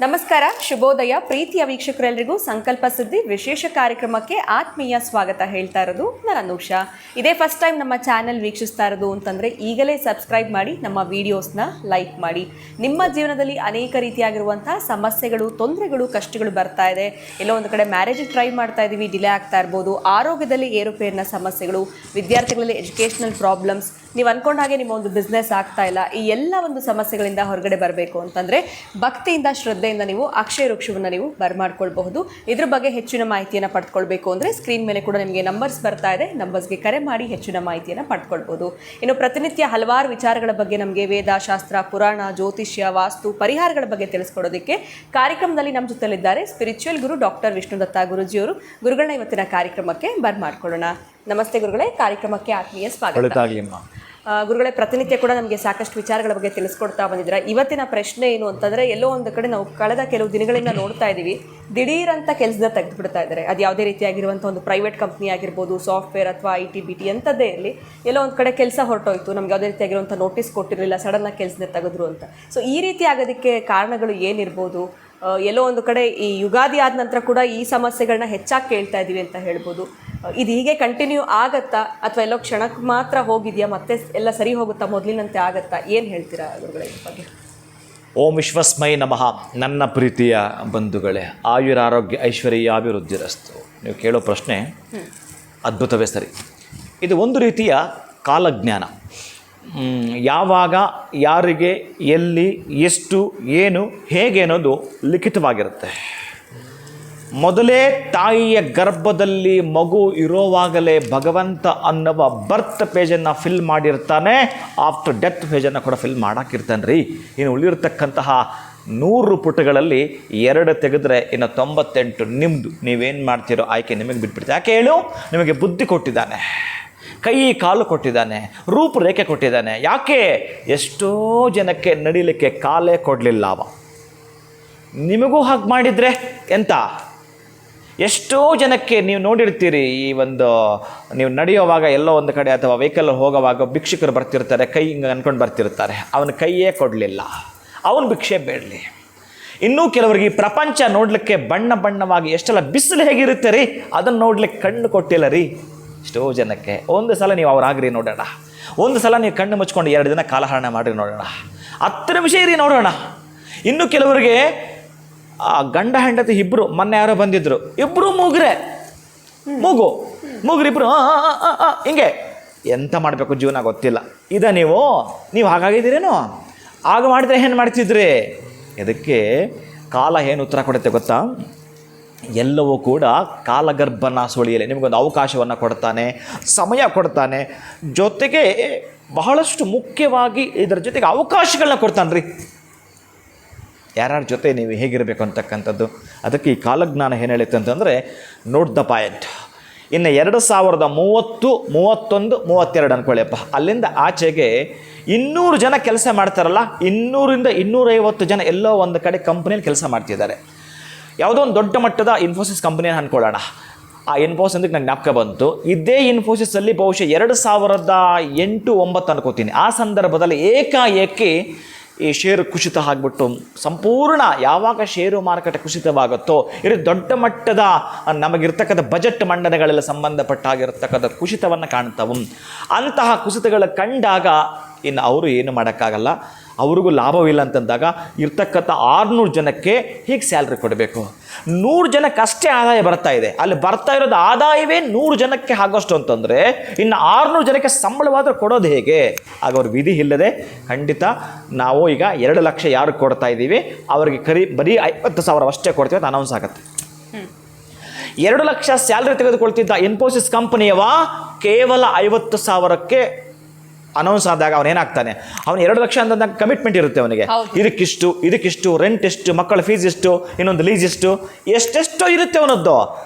ನಮಸ್ಕಾರ, ಶುಭೋದಯ. ಪ್ರೀತಿಯ ವೀಕ್ಷಕರೆಲ್ಲರಿಗೂ ಸಂಕಲ್ಪ ಸುದ್ದಿ ವಿಶೇಷ ಕಾರ್ಯಕ್ರಮಕ್ಕೆ ಆತ್ಮೀಯ ಸ್ವಾಗತ ಹೇಳ್ತಾ ಇರೋದು ನಾನು ಅನುಷಾ. ಇದೇ ಫಸ್ಟ್ ಟೈಮ್ ನಮ್ಮ ಚಾನೆಲ್ ವೀಕ್ಷಿಸ್ತಾ ಇರೋದು ಅಂತಂದರೆ ಈಗಲೇ ಸಬ್ಸ್ಕ್ರೈಬ್ ಮಾಡಿ, ನಮ್ಮ ವಿಡಿಯೋಸ್ನ ಲೈಕ್ ಮಾಡಿ. ನಿಮ್ಮ ಜೀವನದಲ್ಲಿ ಅನೇಕ ರೀತಿಯಾಗಿರುವಂತಹ ಸಮಸ್ಯೆಗಳು, ತೊಂದರೆಗಳು, ಕಷ್ಟಗಳು ಬರ್ತಾ ಇದೆ. ಎಲ್ಲೋ ಒಂದು ಕಡೆ ಮ್ಯಾರೇಜಿಗೆ ಟ್ರೈ ಮಾಡ್ತಾ ಇದ್ದೀವಿ, ಡಿಲೇ ಆಗ್ತಾ ಇರ್ಬೋದು. ಆರೋಗ್ಯದಲ್ಲಿ ಏರುಪೇರಿನ ಸಮಸ್ಯೆಗಳು, ವಿದ್ಯಾರ್ಥಿಗಳಲ್ಲಿ ಎಜುಕೇಷನಲ್ ಪ್ರಾಬ್ಲಮ್ಸ್, ನೀವು ಅಂದ್ಕೊಂಡ ಹಾಗೆ ನಿಮ್ಮ ಒಂದು ಬಿಸ್ನೆಸ್ ಆಗ್ತಾ ಇಲ್ಲ, ಈ ಎಲ್ಲ ಒಂದು ಸಮಸ್ಯೆಗಳಿಂದ ಹೊರಗಡೆ ಬರಬೇಕು ಅಂತಂದರೆ ಭಕ್ತಿಯಿಂದ ಶ್ರದ್ಧೆಯಿಂದ ನೀವು ಅಕ್ಷಯ ವೃಕ್ಷವನ್ನು ನೀವು ಬರ್ಮಾಡ್ಕೊಳ್ಬಹುದು. ಇದ್ರ ಬಗ್ಗೆ ಹೆಚ್ಚಿನ ಮಾಹಿತಿಯನ್ನು ಪಡ್ಕೊಳ್ಬೇಕು ಅಂದರೆ ಸ್ಕ್ರೀನ್ ಮೇಲೆ ಕೂಡ ನಿಮಗೆ ನಂಬರ್ಸ್ ಬರ್ತಾ ಇದೆ, ನಂಬರ್ಸ್ಗೆ ಕರೆ ಮಾಡಿ ಹೆಚ್ಚಿನ ಮಾಹಿತಿಯನ್ನು ಪಡ್ಕೊಳ್ಬೋದು. ಇನ್ನು ಪ್ರತಿನಿತ್ಯ ಹಲವಾರು ವಿಚಾರಗಳ ಬಗ್ಗೆ ನಮಗೆ ವೇದ, ಶಾಸ್ತ್ರ, ಪುರಾಣ, ಜ್ಯೋತಿಷ್ಯ, ವಾಸ್ತು, ಪರಿಹಾರಗಳ ಬಗ್ಗೆ ತಿಳಿಸ್ಕೊಡೋದಕ್ಕೆ ಕಾರ್ಯಕ್ರಮದಲ್ಲಿ ನಮ್ಮ ಜೊತೆಲಿದ್ದಾರೆ ಸ್ಪಿರಿಚುವಲ್ ಗುರು ಡಾಕ್ಟರ್ ವಿಷ್ಣುದತ್ತ ಗುರುಜಿಯವರು. ಗುರುಗಳನ್ನ ಇವತ್ತಿನ ಕಾರ್ಯಕ್ರಮಕ್ಕೆ ಬರ್ಮಾಡ್ಕೊಳ್ಳೋಣ. ನಮಸ್ತೆ ಗುರುಗಳೇ, ಕಾರ್ಯಕ್ರಮಕ್ಕೆ ಆತ್ಮೀಯ ಸ್ವಾಗತ. ಗುರುಗಳೇ, ಪ್ರತಿನಿತ್ಯ ಕೂಡ ನಮಗೆ ಸಾಕಷ್ಟು ವಿಚಾರಗಳ ಬಗ್ಗೆ ತಿಳಿಸ್ಕೊಡ್ತಾ ಬಂದಿದ್ದೀರಾ. ಇವತ್ತಿನ ಪ್ರಶ್ನೆ ಏನು ಅಂತಂದರೆ, ಎಲ್ಲೋ ಒಂದು ಕಡೆ ನಾವು ಕಳೆದ ಕೆಲವು ದಿನಗಳಿಂದ ನೋಡ್ತಾ ಇದ್ದೀವಿ, ದಿಢೀರಂತ ಕೆಲಸದ ತೆಗೆದುಬಿಡ್ತಾ ಇದ್ದಾರೆ. ಅದು ಯಾವುದೇ ರೀತಿಯಾಗಿರುವಂಥ ಒಂದು ಪ್ರೈವೇಟ್ ಕಂಪ್ನಿ ಆಗಿರ್ಬೋದು, ಸಾಫ್ಟ್ವೇರ್ ಅಥವಾ IT ಅಂಥದ್ದೇ ಇರಲಿ, ಎಲ್ಲೋ ಒಂದು ಕಡೆ ಕೆಲಸ ಹೊರಟೋಯ್ತು, ನಮ್ಗೆ ಯಾವುದೇ ರೀತಿಯಾಗಿರುವಂಥ ನೋಟಿಸ್ ಕೊಟ್ಟಿರಲಿಲ್ಲ, ಸಡನ್ನಾಗಿ ಕೆಲಸದ ತೆಗೆದ್ರು ಅಂತ. ಸೊ ಈ ರೀತಿ ಆಗೋದಕ್ಕೆ ಕಾರಣಗಳು ಏನಿರ್ಬೋದು? ಎಲ್ಲೋ ಒಂದು ಕಡೆ ಈ ಯುಗಾದಿ ಆದ ನಂತರ ಕೂಡ ಈ ಸಮಸ್ಯೆಗಳನ್ನ ಹೆಚ್ಚಾಗಿ ಕೇಳ್ತಾ ಇದ್ದೀವಿ ಅಂತ ಹೇಳ್ಬೋದು. ಇದು ಹೀಗೆ ಕಂಟಿನ್ಯೂ ಆಗತ್ತಾ ಅಥವಾ ಎಲ್ಲೋ ಕ್ಷಣಕ್ಕೆ ಮಾತ್ರ ಹೋಗಿದೆಯಾ, ಮತ್ತೆ ಎಲ್ಲ ಸರಿ ಹೋಗುತ್ತಾ, ಮೊದಲಿನಂತೆ ಆಗತ್ತಾ? ಏನು ಹೇಳ್ತೀರಾ ಗುರುಗಳೇ ಈ ಬಗ್ಗೆ? ಓಂ ವಿಶ್ವಸ್ಮೈ ನಮಃ. ನನ್ನ ಪ್ರೀತಿಯ ಬಂಧುಗಳೇ, ಆಯುರಾರೋಗ್ಯ ಐಶ್ವರ್ಯಾಭಿವೃದ್ಧಿರಸ್ತು. ನೀವು ಕೇಳೋ ಪ್ರಶ್ನೆ ಅದ್ಭುತವೇ ಸರಿ. ಇದು ಒಂದು ರೀತಿಯ ಕಾಲಜ್ಞಾನ. ಯಾವಾಗ, ಯಾರಿಗೆ, ಎಲ್ಲಿ, ಎಷ್ಟು, ಏನು, ಹೇಗೆ ಅನ್ನೋದು ಲಿಖಿತವಾಗಿರುತ್ತೆ. ಮೊದಲೇ ತಾಯಿಯ ಗರ್ಭದಲ್ಲಿ ಮಗು ಇರೋವಾಗಲೇ ಭಗವಂತ ಅನ್ನುವ ಬರ್ತ್ ಪೇಜನ್ನು ಫಿಲ್ ಮಾಡಿರ್ತಾನೆ, ಆಫ್ಟರ್ ಡೆತ್ ಪೇಜನ್ನು ಕೂಡ ಫಿಲ್ ಮಾಡಾಕಿರ್ತಾನೆ ರೀ. ಇನ್ನು ಉಳಿರ್ತಕ್ಕಂತಹ 100 ಪುಟಗಳಲ್ಲಿ 2 ತೆಗೆದ್ರೆ ಇನ್ನು 98 ನಿಮ್ಮದು. ನೀವೇನು ಮಾಡ್ತೀರೋ ಆಯ್ಕೆ ನಿಮಗೆ ಬಿಟ್ಬಿಡ್ತೀವಿ. ಯಾಕೆ ಹೇಳು? ನಿಮಗೆ ಬುದ್ಧಿ ಕೊಟ್ಟಿದ್ದಾನೆ, ಕೈ ಕಾಲು ಕೊಟ್ಟಿದ್ದಾನೆ, ರೂಪರೇಖೆ ಕೊಟ್ಟಿದ್ದಾನೆ. ಯಾಕೆ? ಎಷ್ಟೋ ಜನಕ್ಕೆ ನಡಿಲಿಕ್ಕೆ ಕಾಲೇ ಕೊಡಲಿಲ್ಲ ಅವ. ನಿಮಗೂ ಹಾಗೆ ಮಾಡಿದರೆ ಎಂತ? ಎಷ್ಟೋ ಜನಕ್ಕೆ ನೀವು ನೋಡಿರ್ತೀರಿ, ಈ ಒಂದು ನೀವು ನಡೆಯುವಾಗ ಎಲ್ಲೋ ಒಂದು ಕಡೆ ಅಥವಾ ವೆಹಿಕಲ್ ಹೋಗೋವಾಗ ಭಿಕ್ಷುಕರು ಬರ್ತಿರ್ತಾರೆ, ಕೈ ಹಿಂಗೆ ಅಂದ್ಕೊಂಡು ಬರ್ತಿರ್ತಾರೆ, ಅವನ ಕೈಯೇ ಕೊಡಲಿಲ್ಲ, ಅವನ ಭಿಕ್ಷೆ ಬೇಡಲಿ. ಇನ್ನೂ ಕೆಲವರಿಗೆ ಈ ಪ್ರಪಂಚ ನೋಡಲಿಕ್ಕೆ ಬಣ್ಣ ಬಣ್ಣವಾಗಿ ಎಷ್ಟೆಲ್ಲ ಬಿಸಿಲು ಹೇಗಿರುತ್ತೆ ರೀ, ಅದನ್ನು ನೋಡ್ಲಿಕ್ಕೆ ಕಣ್ಣು ಕೊಟ್ಟಿಲ್ಲ ರೀ ಎಷ್ಟೋ ಜನಕ್ಕೆ. ಒಂದು ಸಲ ನೀವು ಅವ್ರಾಗ್ರಿ ನೋಡೋಣ, ಒಂದು ಸಲ ನೀವು ಕಣ್ಣು ಮುಚ್ಕೊಂಡು 2 ದಿನ ಕಾಲಹರಣ ಮಾಡಿರಿ ನೋಡೋಣ, 10 ನಿಮಿಷ ಇರಿ ನೋಡೋಣ. ಇನ್ನು ಕೆಲವರಿಗೆ ಗಂಡ ಹೆಂಡತಿ ಇಬ್ಬರು, ಮೊನ್ನೆ ಯಾರೋ ಬಂದಿದ್ರು, ಇಬ್ಬರು ಮೂಗ್ರಿಬ್ರು ಹಿಂಗೆ ಎಂತ ಮಾಡಬೇಕು ಜೀವನ ಗೊತ್ತಿಲ್ಲ. ನೀವು ಹಾಗಾಗಿದ್ದೀರೇನೋ? ಆಗ ಮಾಡಿದರೆ ಏನು ಮಾಡ್ತಿದ್ರಿ? ಇದಕ್ಕೆ ಕಾಲ ಏನು ಉತ್ತರ ಕೊಡುತ್ತೆ ಗೊತ್ತಾ? ಎಲ್ಲವೂ ಕೂಡ ಕಾಲಗರ್ಭನ ಸುಳಿಯಲಿ. ನಿಮಗೊಂದು ಅವಕಾಶವನ್ನು ಕೊಡ್ತಾನೆ, ಸಮಯ ಕೊಡ್ತಾನೆ, ಜೊತೆಗೆ ಬಹಳಷ್ಟು ಮುಖ್ಯವಾಗಿ ಇದರ ಜೊತೆಗೆ ಅವಕಾಶಗಳನ್ನ ಕೊಡ್ತಾನೆ ರೀ. ಯಾರ್ಯಾರ ಜೊತೆ ನೀವು ಹೇಗಿರಬೇಕು ಅಂತಕ್ಕಂಥದ್ದು. ಅದಕ್ಕೆ ಈ ಕಾಲಜ್ಞಾನ ಏನು ಹೇಳುತ್ತೆ ಅಂತಂದರೆ, ನೋಟ್ ದ ಪಾಯಿಂಟ್. ಇನ್ನು 2030, 31, 32 ಅಂದ್ಕೊಳ್ಳಿಯಪ್ಪ, ಅಲ್ಲಿಂದ ಆಚೆಗೆ 200 ಜನ ಕೆಲಸ ಮಾಡ್ತಾರಲ್ಲ, 200ರಿಂದ 250 ಜನ ಎಲ್ಲೋ ಒಂದು ಕಡೆ ಕಂಪ್ನಿಯಲ್ಲಿ ಕೆಲಸ ಮಾಡ್ತಿದ್ದಾರೆ. ಯಾವುದೋ ಒಂದು ದೊಡ್ಡ ಮಟ್ಟದ ಇನ್ಫೋಸಿಸ್ ಕಂಪ್ನಿಯನ್ನು ಅಂದ್ಕೊಳ್ಳೋಣ. ಆ ಇನ್ಫೋಸಿಸ್ ಅಂದ್ರೆ ನಂಗೆ ಜ್ಞಾಪಕ ಬಂತು, ಇದೇ ಇನ್ಫೋಸಿಸಲ್ಲಿ ಬಹುಶಃ 2008-9 ಅನ್ಕೋತೀನಿ, ಆ ಸಂದರ್ಭದಲ್ಲಿ ಏಕಾಏಕಿ ಈ ಷೇರು ಕುಸಿತ ಆಗಿಬಿಟ್ಟು ಸಂಪೂರ್ಣ, ಯಾವಾಗ ಷೇರು ಮಾರುಕಟ್ಟೆ ಕುಸಿತವಾಗುತ್ತೋ ಇದು ದೊಡ್ಡ ಮಟ್ಟದ ನಮಗಿರ್ತಕ್ಕಂಥ ಬಜೆಟ್ ಮಂಡನೆಗಳೆಲ್ಲ ಸಂಬಂಧಪಟ್ಟಾಗಿರ್ತಕ್ಕಂಥ ಕುಸಿತವನ್ನು ಕಾಣ್ತಾವು. ಅಂತಹ ಕುಸಿತಗಳು ಕಂಡಾಗ ಇನ್ನು ಅವರು ಏನು ಮಾಡೋಕ್ಕಾಗಲ್ಲ, ಅವ್ರಿಗೂ ಲಾಭವಿಲ್ಲ ಅಂತಂದಾಗ ಇರ್ತಕ್ಕಂಥ 600 ಜನಕ್ಕೆ ಹೀಗೆ ಸ್ಯಾಲ್ರಿ ಕೊಡಬೇಕು. 100 ಜನಕ್ಕೆ ಅಷ್ಟೇ ಆದಾಯ ಬರ್ತಾ ಇದೆ, ಅಲ್ಲಿ ಬರ್ತಾ ಇರೋದು ಆದಾಯವೇ 100 ಜನಕ್ಕೆ ಆಗೋಷ್ಟು ಅಂತಂದರೆ ಇನ್ನು 600 ಜನಕ್ಕೆ ಸಂಬಳವಾದರೂ ಕೊಡೋದು ಹೇಗೆ? ಆಗ ಅವ್ರ ವಿಧಿ ಇಲ್ಲದೆ ಖಂಡಿತ ನಾವು ಈಗ 2 ಲಕ್ಷ ಯಾರಿಗೆ ಕೊಡ್ತಾ ಇದ್ದೀವಿ ಅವರಿಗೆ ಬರೀ 50,000 ಅಷ್ಟೇ ಕೊಡ್ತೀವಿ ಅಂತ ಅನೌನ್ಸ್ ಆಗುತ್ತೆ. 2 ಲಕ್ಷ ಸ್ಯಾಲ್ರಿ ತೆಗೆದುಕೊಳ್ತಿದ್ದ ಇನ್ಫೋಸಿಸ್ ಕಂಪನಿಯವ ಕೇವಲ 50,000ಕ್ಕೆ ಅನೌನ್ಸ್ ಆದಾಗ ಅವನೇನಾಗ್ತಾನೆ, ಅವನು 2 ಲಕ್ಷ ಅಂತಂದಾಗ ಕಮಿಟ್ಮೆಂಟ್ ಇರುತ್ತೆ ಅವನಿಗೆ. ಇದಕ್ಕಿಷ್ಟು ರೆಂಟ್ ಎಷ್ಟು, ಮಕ್ಕಳ ಫೀಸ್ ಎಷ್ಟು, ಇನ್ನೊಂದು ಲೀಸ್ ಎಷ್ಟು, ಎಷ್ಟೆಷ್ಟೋ ಇರುತ್ತೆ ಅವನದ್ದು.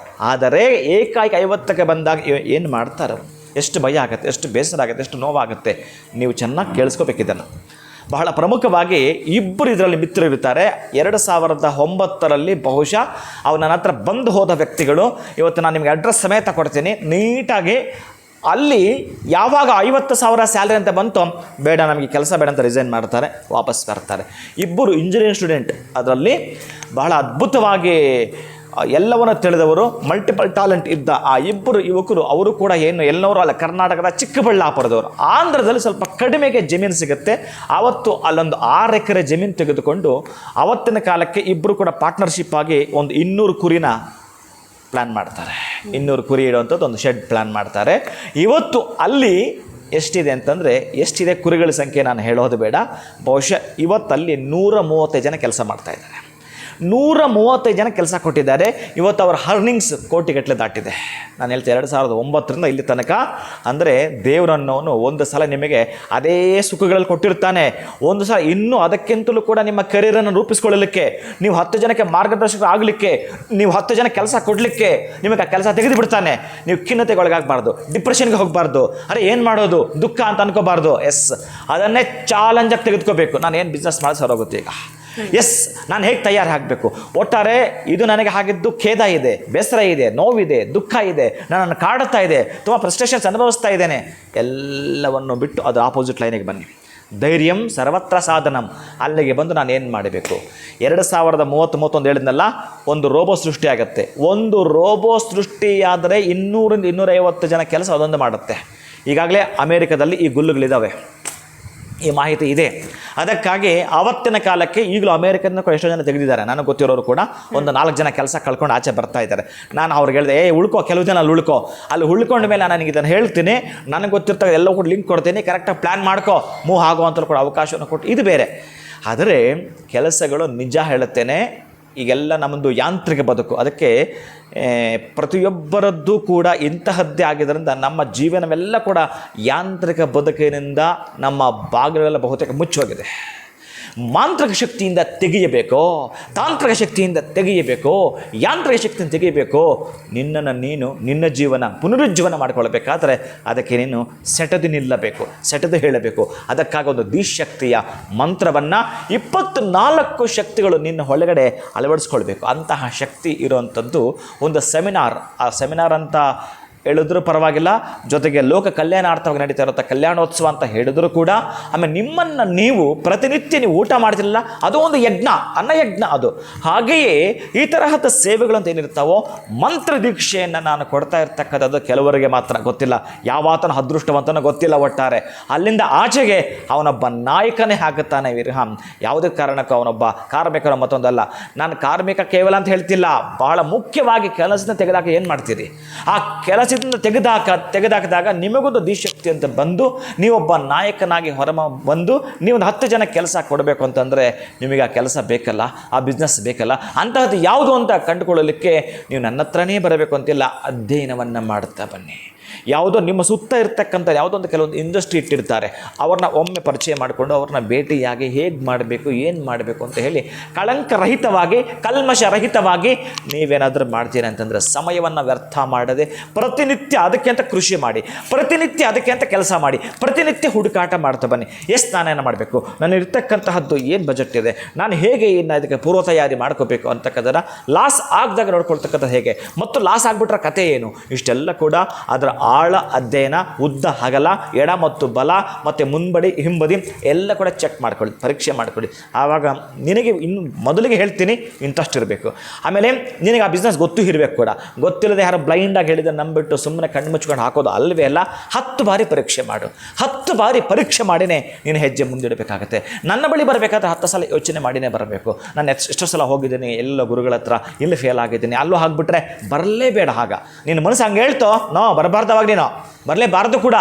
ಆದರೆ ಏಕಾಏಕಿ 50ಕ್ಕೆ ಬಂದಾಗ ಏನು ಮಾಡ್ತಾರೆ? ಎಷ್ಟು ಭಯ ಆಗುತ್ತೆ, ಎಷ್ಟು ಬೇಸರ ಆಗುತ್ತೆ, ಎಷ್ಟು ನೋವಾಗುತ್ತೆ. ನೀವು ಚೆನ್ನಾಗಿ ಕೇಳಿಸ್ಕೋಬೇಕಿದ್ದನ್ನು. ಬಹಳ ಪ್ರಮುಖವಾಗಿ ಇಬ್ಬರು ಇದರಲ್ಲಿ ಮಿತ್ರರಿರ್ತಾರೆ. 2009ರಲ್ಲಿ ಬಹುಶಃ ಅವ್ರು ನನ್ನ ಹತ್ರ ಬಂದು ಹೋದ ವ್ಯಕ್ತಿಗಳು. ಇವತ್ತು ನಾನು ನಿಮಗೆ ಅಡ್ರೆಸ್ ಸಮೇತ ಕೊಡ್ತೀನಿ. ನೀಟಾಗಿ ಅಲ್ಲಿ ಯಾವಾಗ 50,000 ಸ್ಯಾಲ್ರಿ ಅಂತ ಬಂತು, ಬೇಡ ನಮಗೆ ಕೆಲಸ ಬೇಡ ಅಂತ ರಿಸೈನ್ ಮಾಡ್ತಾರೆ, ವಾಪಸ್ ಬರ್ತಾರೆ. ಇಬ್ಬರು ಇಂಜಿನಿಯರಿಂಗ್ ಸ್ಟೂಡೆಂಟ್, ಅದರಲ್ಲಿ ಬಹಳ ಅದ್ಭುತವಾಗಿ ಎಲ್ಲವನ್ನು ತಿಳಿದವರು, ಮಲ್ಟಿಪಲ್ ಟ್ಯಾಲೆಂಟ್ ಇದ್ದ ಆ ಇಬ್ಬರು ಯುವಕರು, ಅವರು ಕೂಡ ಏನು ಎಲ್ಲರೂ ಅಲ್ಲ, ಕರ್ನಾಟಕದ ಚಿಕ್ಕಬಳ್ಳಾಪುರದವರು. ಆಂಧ್ರದಲ್ಲಿ ಸ್ವಲ್ಪ ಕಡಿಮೆಗೆ ಜಮೀನು ಸಿಗುತ್ತೆ. ಆವತ್ತು ಅಲ್ಲೊಂದು 6 ಎಕರೆ ಜಮೀನು ತೆಗೆದುಕೊಂಡು ಅವತ್ತಿನ ಕಾಲಕ್ಕೆ ಇಬ್ಬರು ಕೂಡ ಪಾರ್ಟ್ನರ್ಶಿಪ್ ಆಗಿ ಒಂದು 200 ಕುರಿನ ಪ್ಲ್ಯಾನ್ ಮಾಡ್ತಾರೆ. 200 ಕುರಿ ಇಡುವಂಥದ್ದು ಒಂದು ಶೆಡ್ ಪ್ಲ್ಯಾನ್ ಮಾಡ್ತಾರೆ. ಇವತ್ತು ಅಲ್ಲಿ ಎಷ್ಟಿದೆ ಅಂತಂದರೆ, ಎಷ್ಟಿದೆ ಕುರಿಗಳ ಸಂಖ್ಯೆ ನಾನು ಹೇಳೋದು ಬೇಡ, ಬಹುಶಃ ಇವತ್ತಲ್ಲಿ 135 ಜನ ಕೆಲಸ ಮಾಡ್ತಾಯಿದ್ದಾರೆ. 135 ಜನ ಕೆಲಸ ಕೊಟ್ಟಿದ್ದಾರೆ. ಇವತ್ತು ಅವರ ಅರ್ನಿಂಗ್ಸ್ ಕೋಟಿಗಟ್ಟಲೆ ದಾಟಿದೆ. ನಾನು ಹೇಳ್ತೀನಿ 2009ರಿಂದ ಇಲ್ಲಿ ತನಕ. ಅಂದರೆ ದೇವರನ್ನವನು ಒಂದು ಸಲ ನಿಮಗೆ ಅದೇ ಸುಖಗಳಲ್ಲಿ ಕೊಟ್ಟಿರ್ತಾನೆ, ಒಂದು ಸಲ ಇನ್ನೂ ಅದಕ್ಕಿಂತಲೂ ಕೂಡ ನಿಮ್ಮ ಕರಿಯರನ್ನು ರೂಪಿಸ್ಕೊಳ್ಳಲಿಕ್ಕೆ, ನೀವು 10 ಜನಕ್ಕೆ ಮಾರ್ಗದರ್ಶಕ ಆಗಲಿಕ್ಕೆ, ನೀವು 10 ಜನ ಕೆಲಸ ಕೊಡಲಿಕ್ಕೆ ನಿಮಗೆ ಆ ಕೆಲಸ ತೆಗೆದು ಬಿಡ್ತಾನೆ. ನೀವು ಖಿನ್ನತೆಗೆ ಒಳಗಾಗಬಾರ್ದು, ಡಿಪ್ರೆಷನ್ಗೆ ಹೋಗಬಾರ್ದು, ಅರೆ ಏನು ಮಾಡೋದು ದುಃಖ ಅಂತ ಅನ್ಕೋಬಾರ್ದು. ಎಸ್, ಅದನ್ನೇ ಚಾಲೆಂಜಾಗಿ ತೆಗೆದುಕೋಬೇಕು. ನಾನು ಏನು ಬಿಸ್ನೆಸ್ ಮಾಡಿ ಸರೋಗುತ್ತೆ ಈಗ, ಎಸ್ ನಾನು ಹೇಗೆ ತಯಾರಾಗಬೇಕು. ಒಟ್ಟಾರೆ ಇದು ನನಗೆ ಆಗಿದ್ದು ಖೇದ ಇದೆ, ಬೇಸರ ಇದೆ, ನೋವಿದೆ, ದುಃಖ ಇದೆ, ನನ್ನನ್ನು ಕಾಡುತ್ತಾ ಇದೆ, ತುಂಬ ಫ್ರಸ್ಟ್ರೇಷನ್ಸ್ ಅನುಭವಿಸ್ತಾ ಇದ್ದೇನೆ. ಎಲ್ಲವನ್ನು ಬಿಟ್ಟು ಅದು ಆಪೋಸಿಟ್ ಲೈನಿಗೆ ಬನ್ನಿ. ಧೈರ್ಯಂ ಸರ್ವತ್ರ ಸಾಧನಂ. ಅಲ್ಲಿಗೆ ಬಂದು ನಾನು ಏನು ಮಾಡಬೇಕು. 2030-31 ಹೇಳಿದ್ನಲ್ಲ, ಒಂದು ರೋಬೋ ಸೃಷ್ಟಿಯಾಗತ್ತೆ. ಒಂದು ರೋಬೋ ಸೃಷ್ಟಿಯಾದರೆ 200-250 ಜನ ಕೆಲಸ ಅದೊಂದು ಮಾಡುತ್ತೆ. ಈಗಾಗಲೇ ಅಮೇರಿಕಾದಲ್ಲಿ ಈ ಗುಲ್ಲುಗಳಿದ್ದಾವೆ, ಈ ಮಾಹಿತಿ ಇದೆ. ಅದಕ್ಕಾಗಿ ಆವತ್ತಿನ ಕಾಲಕ್ಕೆ ಈಗಲೂ ಅಮೇರಿಕನ್ನ ಎಷ್ಟೋ ಜನ ತೆಗೆದಿದ್ದಾರೆ. ನನಗೆ ಗೊತ್ತಿರೋರು ಕೂಡ ಒಂದು 4 ಜನ ಕೆಲಸ ಕಳ್ಕೊಂಡು ಆಚೆ ಬರ್ತಾ ಇದ್ದಾರೆ. ನಾನು ಅವ್ರಿಗೆ ಹೇಳಿದೆ, ಉಳ್ಕೋ, ಕೆಲವು ಜನ ಅಲ್ಲಿ ಉಳ್ಕೋ. ಅಲ್ಲಿ ಉಳ್ಕೊಂಡ ಮೇಲೆ ನನಗೆ ಇದನ್ನು ಹೇಳ್ತೀನಿ, ನನಗೆ ಗೊತ್ತಿರ್ತಾಗ ಎಲ್ಲವೂ ಕೂಡ ಲಿಂಕ್ ಕೊಡ್ತೀನಿ, ಕರೆಕ್ಟಾಗಿ ಪ್ಲ್ಯಾನ್ ಮಾಡ್ಕೋ, ಮೂವ್ ಆಗೋ ಅಂತ ಕೂಡ ಅವಕಾಶವನ್ನು ಕೊಟ್ಟು, ಇದು ಬೇರೆ. ಆದರೆ ಕೆಲಸಗಳು ನಿಜ ಹೇಳುತ್ತೇನೆ, ಈಗೆಲ್ಲ ನಮ್ಮದು ಯಾಂತ್ರಿಕ ಬದುಕು. ಅದಕ್ಕೆ ಪ್ರತಿಯೊಬ್ಬರದ್ದು ಕೂಡ ಇಂತಹದ್ದೇ ಆಗಿದ್ದರಿಂದ ನಮ್ಮ ಜೀವನವೆಲ್ಲ ಕೂಡ ಯಾಂತ್ರಿಕ ಬದುಕಿನಿಂದ ನಮ್ಮ ಬಾಗಿಲೆಲ್ಲ ಬಹುತೇಕ ಮುಚ್ಚೋಗಿದೆ. ಮಾಂತ್ರಿಕ ಶಕ್ತಿಯಿಂದ ತೆಗೆಯಬೇಕೋ, ತಾಂತ್ರಿಕ ಶಕ್ತಿಯಿಂದ ತೆಗೆಯಬೇಕೋ, ಯಾಂತ್ರಿಕ ಶಕ್ತಿಯಿಂದ ತೆಗೆಯಬೇಕೋ, ನಿನ್ನನ್ನು ನೀನು ನಿನ್ನ ಜೀವನ ಪುನರುಜ್ಜೀವನ ಮಾಡಿಕೊಳ್ಳಬೇಕಾದ್ರೆ ಅದಕ್ಕೆ ನೀನು ಸೆಟದು ನಿಲ್ಲಬೇಕು, ಸೆಟದು ಹೇಳಬೇಕು. ಅದಕ್ಕಾಗಿ ಒಂದು ದಿಶಕ್ತಿಯ ಮಂತ್ರವನ್ನು 24 ಶಕ್ತಿಗಳು ನಿನ್ನ ಒಳಗಡೆ ಅಳವಡಿಸ್ಕೊಳ್ಬೇಕು. ಅಂತಹ ಶಕ್ತಿ ಇರುವಂಥದ್ದು ಒಂದು ಸೆಮಿನಾರ್. ಆ ಸೆಮಿನಾರ್ ಅಂತ ಹೇಳಿದ್ರು ಪರವಾಗಿಲ್ಲ, ಜೊತೆಗೆ ಲೋಕ ಕಲ್ಯಾಣಾರ್ಥವಾಗಿ ನಡೀತಾ ಇರುವಂಥ ಕಲ್ಯಾಣೋತ್ಸವ ಅಂತ ಹೇಳಿದ್ರು ಕೂಡ, ಆಮೇಲೆ ನಿಮ್ಮನ್ನು ನೀವು ಪ್ರತಿನಿತ್ಯ ನೀವು ಊಟ ಮಾಡ್ತಿರಲಿಲ್ಲ, ಅದು ಒಂದು ಯಜ್ಞ, ಅನ್ನಯಜ್ಞ ಅದು. ಹಾಗೆಯೇ ಈ ತರಹದ ಸೇವೆಗಳು ಅಂತ ಏನಿರ್ತಾವೋ, ಮಂತ್ರ ದೀಕ್ಷೆಯನ್ನು ನಾನು ಕೊಡ್ತಾ ಇರ್ತಕ್ಕಂಥದ್ದು ಕೆಲವರಿಗೆ ಮಾತ್ರ ಗೊತ್ತಿಲ್ಲ, ಯಾವಾತನ ಅದೃಷ್ಟವಂತನೋ ಗೊತ್ತಿಲ್ಲ. ಒಟ್ಟಾರೆ ಅಲ್ಲಿಂದ ಆಚೆಗೆ ಅವನೊಬ್ಬ ನಾಯಕನೇ ಆಗುತ್ತಾನೆ ವಿರಹ ಯಾವುದೇ ಕಾರಣಕ್ಕೂ ಅವನೊಬ್ಬ ಕಾರ್ಮಿಕನ ಮತ್ತೊಂದಲ್ಲ. ನಾನು ಕಾರ್ಮಿಕ ಕೇವಲ ಅಂತ ಹೇಳ್ತಿಲ್ಲ, ಬಹಳ ಮುಖ್ಯವಾಗಿ ಕೆಲಸದಿಂದ ತೆಗೆದಾಗ ಏನು ಮಾಡ್ತೀರಿ, ಆ ಕೆಲಸದಿಂದ ತೆಗೆದಾಕಿದಾಗ ನಿಮಗೊಂದು ದಿಶಕ್ತಿ ಅಂತ ಬಂದು ನೀವೊಬ್ಬ ನಾಯಕನಾಗಿ ಬಂದು ನೀವೊಂದು 10 ಜನ ಕೆಲಸ ಕೊಡಬೇಕು ಅಂತಂದರೆ ನಿಮಗೆ ಆ ಕೆಲಸ ಬೇಕಲ್ಲ, ಆ ಬಿಸ್ನೆಸ್ ಬೇಕಲ್ಲ. ಅಂತಹದ್ದು ಯಾವುದು ಅಂತ ಕಂಡುಕೊಳ್ಳಲಿಕ್ಕೆ ನೀವು ನನ್ನ ಹತ್ರನೇ ಬರಬೇಕು ಅಂತಿಲ್ಲ, ಅಧ್ಯಯನವನ್ನು ಮಾಡ್ತಾ ಬನ್ನಿ. ಯಾವುದೋ ನಿಮ್ಮ ಸುತ್ತ ಇರ್ತಕ್ಕಂಥ ಯಾವುದೊಂದು ಕೆಲವೊಂದು ಇಂಡಸ್ಟ್ರಿ ಇಟ್ಟಿರ್ತಾರೆ, ಅವ್ರನ್ನ ಒಮ್ಮೆ ಪರಿಚಯ ಮಾಡಿಕೊಂಡು ಅವ್ರನ್ನ ಭೇಟಿಯಾಗಿ ಹೇಗೆ ಮಾಡಬೇಕು, ಏನು ಮಾಡಬೇಕು ಅಂತ ಹೇಳಿ ಕಳಂಕರಹಿತವಾಗಿ, ಕಲ್ಮಶರಹಿತವಾಗಿ ನೀವೇನಾದರೂ ಮಾಡ್ತೀರಿ ಅಂತಂದರೆ ಸಮಯವನ್ನು ವ್ಯರ್ಥ ಮಾಡದೆ ಪ್ರತಿನಿತ್ಯ ಅದಕ್ಕೆ ಅಂತ ಕೃಷಿ ಮಾಡಿ, ಪ್ರತಿನಿತ್ಯ ಅದಕ್ಕೆ ಅಂತ ಕೆಲಸ ಮಾಡಿ, ಪ್ರತಿನಿತ್ಯ ಹುಡುಕಾಟ ಮಾಡ್ತಾ ಬನ್ನಿ. ನಾನೇನು ಮಾಡಬೇಕು, ನಾನು ಇರ್ತಕ್ಕಂತಹದ್ದು ಏನು ಬಜೆಟ್ ಇದೆ, ನಾನು ಹೇಗೆ ಇನ್ನು ಅದಕ್ಕೆ ಪೂರ್ವ ತಯಾರಿ ಮಾಡ್ಕೋಬೇಕು ಅಂತಕ್ಕಂಥದ್ದನ್ನು ಲಾಸ್ ಆಗದಾಗ ನೋಡ್ಕೊಳ್ತಕ್ಕಂಥದ್ದು ಹೇಗೆ, ಮತ್ತು ಲಾಸ್ ಆಗಿಬಿಟ್ರೆ ಕತೆ ಏನು, ಇಷ್ಟೆಲ್ಲ ಕೂಡ ಅದರ ಆಳ ಅಧ್ಯಯನ, ಉದ್ದ ಅಗಲ, ಎಡ ಮತ್ತು ಬಲ, ಮತ್ತು ಮುಂಬಡಿ ಹಿಂಬದಿ ಎಲ್ಲ ಕೂಡ ಚೆಕ್ ಮಾಡ್ಕೊಳ್ಳಿ, ಪರೀಕ್ಷೆ ಮಾಡ್ಕೊಳ್ಳಿ. ಆವಾಗ ನಿನಗೆ ಇನ್ನು ಮೊದಲಿಗೆ ಹೇಳ್ತೀನಿ ಇಂಟ್ರೆಸ್ಟ್ ಇರಬೇಕು. ಆಮೇಲೆ ನಿನಗೆ ಆ ಬಿಸ್ನೆಸ್ ಗೊತ್ತೂ ಇರಬೇಕು ಕೂಡ. ಗೊತ್ತಿಲ್ಲದೆ ಯಾರು ಬ್ಲೈಂಡಾಗಿ ಹೇಳಿದ್ರೆ ನಂಬಿಟ್ಟು ಸುಮ್ಮನೆ ಕಣ್ಣು ಮುಚ್ಕೊಂಡು ಹಾಕೋದು ಅಲ್ವೇ ಅಲ್ಲ. 10 ಬಾರಿ ಪರೀಕ್ಷೆ ಮಾಡು, 10 ಬಾರಿ ಪರೀಕ್ಷೆ ಮಾಡಿನೇ ನೀನು ಹೆಜ್ಜೆ ಮುಂದಿಡಬೇಕಾಗತ್ತೆ. ನನ್ನ ಬಳಿ ಬರಬೇಕಾದ್ರೆ 10 ಸಲ ಯೋಚನೆ ಮಾಡಿನೇ ಬರಬೇಕು. ನಾನು ಎಷ್ಟೋ ಸಲ ಹೋಗಿದ್ದೀನಿ ಎಲ್ಲ ಗುರುಗಳ ಹತ್ರ, ಇಲ್ಲಿ ಫೇಲ್ ಆಗಿದ್ದೀನಿ, ಅಲ್ಲೂ ಆಗಿಬಿಟ್ರೆ ಬರಲೇಬೇಡ. ಆಗ ನಿನ್ನ ಮನಸ್ಸು ಹಂಗೆ ಹೇಳ್ತೋ, ನೋ ಬರಬಾರ್ದವಾಗ ನೀನು ಬರಲೇಬಾರ್ದು ಕೂಡ.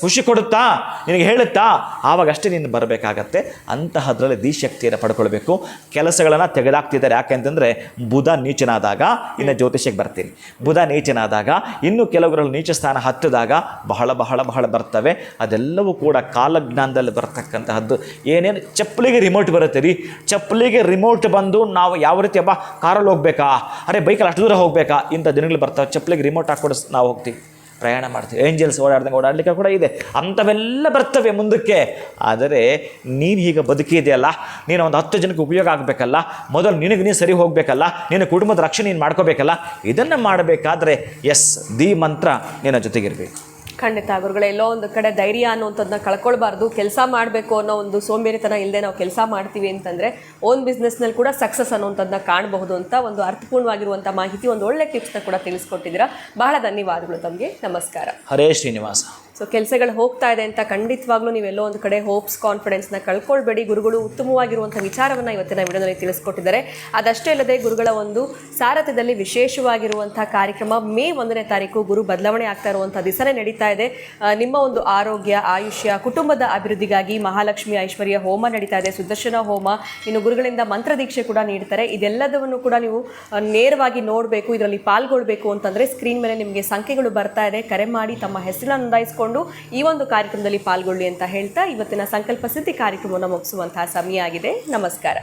ಖುಷಿ ಕೊಡುತ್ತಾ, ನಿನಗೆ ಹೇಳುತ್ತಾ, ಆವಾಗಷ್ಟೇ ನೀನು ಬರಬೇಕಾಗತ್ತೆ. ಅಂತಹದ್ರಲ್ಲಿ ದಿಶಕ್ತಿಯನ್ನು ಪಡ್ಕೊಳ್ಬೇಕು. ಕೆಲಸಗಳನ್ನು ತೆಗೆದಾಕ್ತಿದ್ದಾರೆ. ಯಾಕೆಂತಂದರೆ ಬುಧ ನೀಚನಾದಾಗ ಇನ್ನು ಜ್ಯೋತಿಷ್ಯಕ್ಕೆ ಬರ್ತೀನಿ, ಬುಧ ನೀಚನಾದಾಗ ಇನ್ನು ಕೆಲವರಲ್ಲಿ ನೀಚ ಸ್ಥಾನ ಹತ್ತಿದಾಗ ಬಹಳ ಬಹಳ ಬಹಳ ಬರ್ತವೆ. ಅದೆಲ್ಲವೂ ಕೂಡ ಕಾಲಜ್ಞಾನದಲ್ಲಿ ಬರ್ತಕ್ಕಂತಹದ್ದು. ಏನೇನು ಚಪ್ಪಲಿಗೆ ರಿಮೋಟ್ ಬರುತ್ತೆ ರೀ, ಚಪ್ಪಲಿಗೆ ರಿಮೋಟ್ ಬಂದು ನಾವು ಯಾವ ರೀತಿ ಅಬ್ಬಾ ಕಾರಲ್ಲಿ ಹೋಗ್ಬೇಕಾ, ಅರೆ ಬೈಕಲ್ಲಿ ಅಷ್ಟು ದೂರ ಹೋಗಬೇಕಾ, ಇಂಥ ದಿನಗಳು ಬರ್ತವೆ. ಚಪ್ಪಲಿಗೆ ರಿಮೋಟ್ ಹಾಕ್ಕೊಡು ನಾವು ಹೋಗ್ತೀವಿ, ಪ್ರಯಾಣ ಮಾಡ್ತೀವಿ. ಏಂಜಲ್ಸ್ ಓಡಾಡಲಿಕ್ಕೆ ಕೂಡ ಇದೆ, ಅಂಥವೆಲ್ಲ ಬರ್ತವೆ ಮುಂದಕ್ಕೆ. ಆದರೆ ನೀನು ಈಗ ಬದುಕಿದೆಯಲ್ಲ, ನೀನು ಒಂದು 10 ಜನಕ್ಕೆ ಉಪಯೋಗ ಆಗಬೇಕಲ್ಲ, ಮೊದಲು ನಿನಗೆ ನೀನು ಸರಿ ಹೋಗಬೇಕಲ್ಲ, ನಿನ್ನ ಕುಟುಂಬದ ರಕ್ಷಣೆ ನೀನು ಮಾಡ್ಕೋಬೇಕಲ್ಲ. ಇದನ್ನು ಮಾಡಬೇಕಾದ್ರೆ ದಿ ಮಂತ್ರ ನಿನ್ನ ಜೊತೆಗಿರಬೇಕು. ಖಂಡಿತ ಗುರುಗಳೇ, ಎಲ್ಲೋ ಒಂದು ಕಡೆ ಧೈರ್ಯ ಅನ್ನೋಂಥದ್ದನ್ನ ಕಳ್ಕೊಳ್ಬಾರ್ದು. ಕೆಲಸ ಮಾಡಬೇಕು ಅನ್ನೋ ಒಂದು ಸೋಂಬೇರಿತನ ಇಲ್ಲದೆ ನಾವು ಕೆಲಸ ಮಾಡ್ತೀವಿ ಅಂತಂದರೆ ಓನ್ ಬಿಸ್ನೆಸ್ನಲ್ಲಿ ಕೂಡ ಸಕ್ಸಸ್ ಅನ್ನೋಂಥದ್ದನ್ನ ಕಾಣಬಹುದು ಅಂತ ಒಂದು ಅರ್ಥಪೂರ್ಣವಾಗಿರುವಂಥ ಮಾಹಿತಿ, ಒಂದು ಒಳ್ಳೆ ಟಿಪ್ಸ್ನ ಕೂಡ ತಿಳಿಸ್ಕೊಟ್ಟಿದ್ದೀರಾ. ಬಹಳ ಧನ್ಯವಾದಗಳು ತಮಗೆ. ನಮಸ್ಕಾರ. ಹರೇ ಶ್ರೀನಿವಾಸ. ಸೊ ಕೆಲಸಗಳು ಹೋಗ್ತಾ ಇದೆ ಅಂತ ಖಂಡಿತವಾಗ್ಲೂ ನೀವೆಲ್ಲೋ ಒಂದು ಕಡೆ ಹೋಪ್ಸ್, ಕಾನ್ಫಿಡೆನ್ಸ್ನ ಕಳ್ಕೊಳ್ಬೇಡಿ. ಗುರುಗಳು ಉತ್ತಮವಾಗಿರುವಂಥ ವಿಚಾರವನ್ನು ಇವತ್ತಿನ ವಿಡಿಯೋದಲ್ಲಿ ತಿಳಿಸ್ಕೊಟ್ಟಿದ್ದಾರೆ. ಅದಷ್ಟೇ ಅಲ್ಲದೆ ಗುರುಗಳ ಒಂದು ಸಾರಥ್ಯದಲ್ಲಿ ವಿಶೇಷವಾಗಿರುವಂಥ ಕಾರ್ಯಕ್ರಮ ಮೇ 1ನೇ ತಾರೀಕು ಗುರು ಬದಲಾವಣೆ ಆಗ್ತಾ ಇರುವಂಥ ದಿವಸನೇ ನಡೀತಾ ಇದೆ. ನಿಮ್ಮ ಒಂದು ಆರೋಗ್ಯ, ಆಯುಷ್ಯ, ಕುಟುಂಬದ ಅಭಿವೃದ್ಧಿಗಾಗಿ ಮಹಾಲಕ್ಷ್ಮಿ ಐಶ್ವರ್ಯ ಹೋಮ ನಡೀತಾ ಇದೆ, ಸುದರ್ಶನ ಹೋಮ, ಇನ್ನು ಗುರುಗಳಿಂದ ಮಂತ್ರದೀಕ್ಷೆ ಕೂಡ ನೀಡ್ತಾರೆ. ಇದೆಲ್ಲದನ್ನು ಕೂಡ ನೀವು ನೇರವಾಗಿ ನೋಡಬೇಕು, ಇದರಲ್ಲಿ ಪಾಲ್ಗೊಳ್ಬೇಕು ಅಂತಂದರೆ ಸ್ಕ್ರೀನ್ ಮೇಲೆ ನಿಮಗೆ ಸಂಖ್ಯೆಗಳು ಬರ್ತಾ ಇದೆ. ಕರೆ ಮಾಡಿ ತಮ್ಮ ಹೆಸರನ್ನು ನೋಂದಾಯಿಸಿಕೊಂಡು ಈ ಒಂದು ಕಾರ್ಯಕ್ರಮದಲ್ಲಿ ಪಾಲ್ಗೊಳ್ಳಿ ಅಂತ ಹೇಳ್ತಾ ಇವತ್ತಿನ ಸಂಕಲ್ಪ ಸಿದ್ಧಿ ಕಾರ್ಯಕ್ರಮವನ್ನು ಮುಗಿಸುವಂತಹ ಸಮಯ ಆಗಿದೆ. ನಮಸ್ಕಾರ.